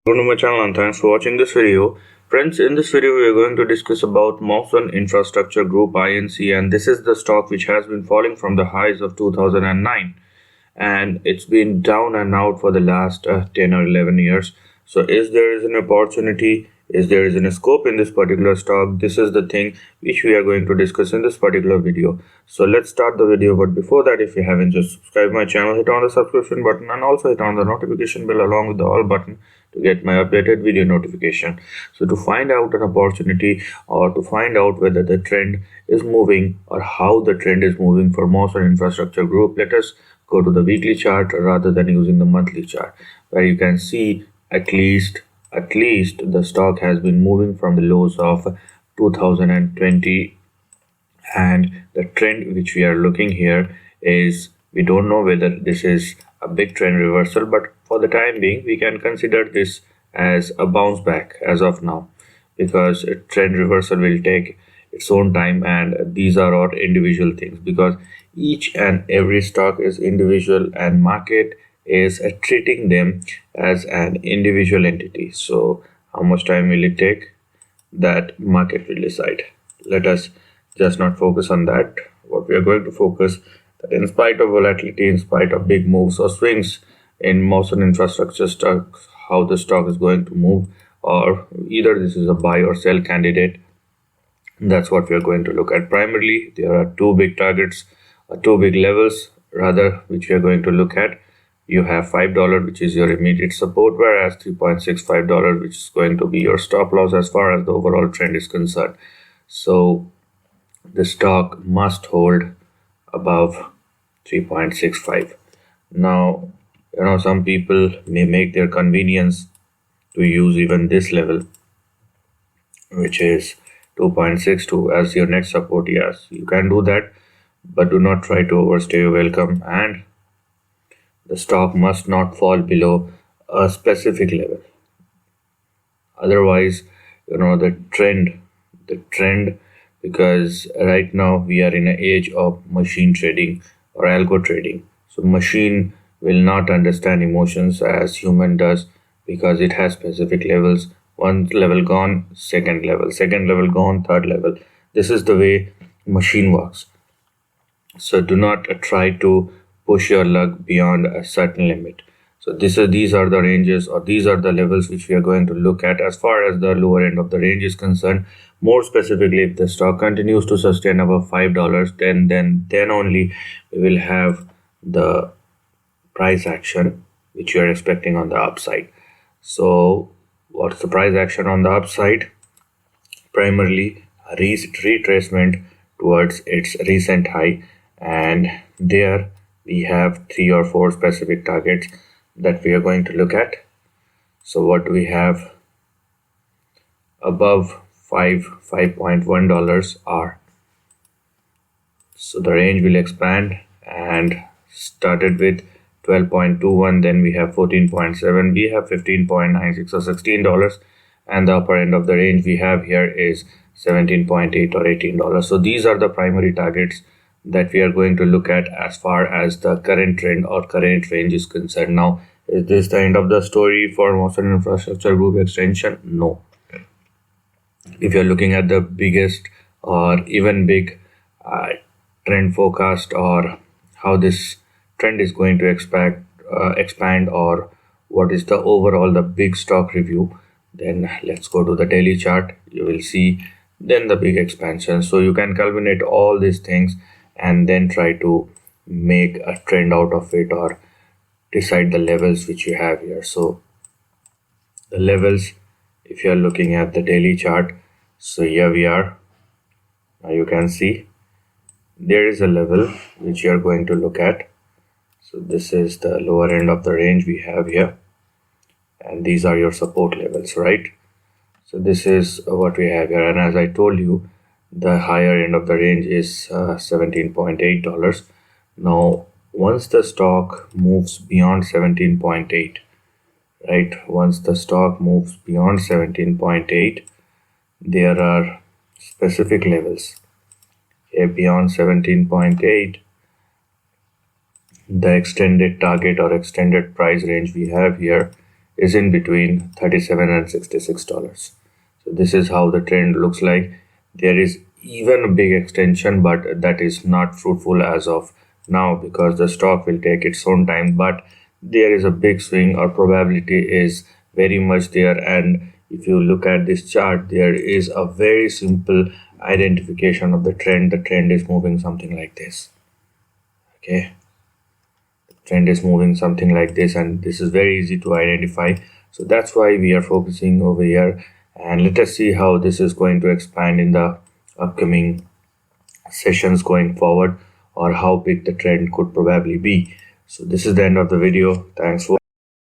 Welcome to my channel and thanks for watching this video. Friends, in this video we are going to discuss about Mawson Infrastructure Group INC, and this is the stock which has been falling from the highs of 2009 and it's been down and out for the last 10 or 11 years. So is there is an opportunity, is there is a scope in this particular stock? This is the thing which we are going to discuss in this particular video. So let's start the video, but before that, if you haven't just subscribed my channel, hit on the subscription button and also hit on the notification bell along with the all button to get my updated video notification. So to find out an opportunity or to find out whether the trend is moving or how the trend is moving for Mawson Infrastructure Group, let us go to the weekly chart rather than using the monthly chart, where you can see at least the stock has been moving from the lows of 2020, and the trend which we are looking here is, we don't know whether this is a big trend reversal, but for the time being we can consider this as a bounce back as of now, because a trend reversal will take its own time, and these are all individual things because each and every stock is individual and market is treating them as an individual entity. So how much time will it take? That market will decide. Let us just not focus on that. What we are going to focus that in spite of volatility, in spite of big moves or swings in Mawson Infrastructure stocks, how the stock is going to move, or either this is a buy or sell candidate. That's what we are going to look at. Primarily, there are two big targets, two big levels rather, which we are going to look at. You have $5, which is your immediate support, whereas $3.65, which is going to be your stop loss as far as the overall trend is concerned. So the stock must hold above 3.65. Now, some people may make their convenience to use even this level, which is 2.62 as your next support. Yes, you can do that, but do not try to overstay your welcome, and the stock must not fall below a specific level. Otherwise, the trend, because right now we are in an age of machine trading or algo trading. So machine will not understand emotions as human does, because it has specific levels. One level gone, second level gone, third level. This is the way machine works. So do not try to push your luck beyond a certain limit. So these are the ranges, or these are the levels which we are going to look at as far as the lower end of the range is concerned. More specifically, if the stock continues to sustain above $5, then only we will have the price action which you are expecting on the upside. So what's the price action on the upside? Primarily a retracement towards its recent high, and there we have 3 or 4 specific targets that we are going to look at. So what do we have? Above $5.1 are, so the range will expand, and started with 12.21, then we have 14.7, we have 15.96 or $16, and the upper end of the range we have here is 17.8 or $18. So these are the primary targets that we are going to look at as far as the current trend or current range is concerned. Now, is this the end of the story for Mawson Infrastructure Group extension? No. If you're looking at the biggest or even big trend forecast, or how this trend is going to expand, or what is the overall the big stock review, then let's go to the daily chart. You will see then the big expansion. So you can culminate all these things and then try to make a trend out of it, or decide the levels which you have here. So the levels, if you are looking at the daily chart, so here we are. Now you can see there is a level which you are going to look at. So this is the lower end of the range we have here, and these are your support levels, right? So this is what we have here, and as I told you, the higher end of the range is $17.8. Now once the stock moves beyond 17.8, right, once the stock moves beyond 17.8, there are specific levels here beyond 17.8. The extended target or extended price range we have here is in between $37 and $66. So this is how the trend looks like. There is even a big extension, but that is not fruitful as of now because the stock will take its own time. But there is a big swing, or probability is very much there. And if you look at this chart, there is a very simple identification of the trend. The trend is moving something like this. Okay, the trend is moving something like this, and this is very easy to identify. So that's why we are focusing over here. And let us see how this is going to expand in the upcoming sessions going forward, or how big the trend could probably be. So this is the end of the video. Thanks for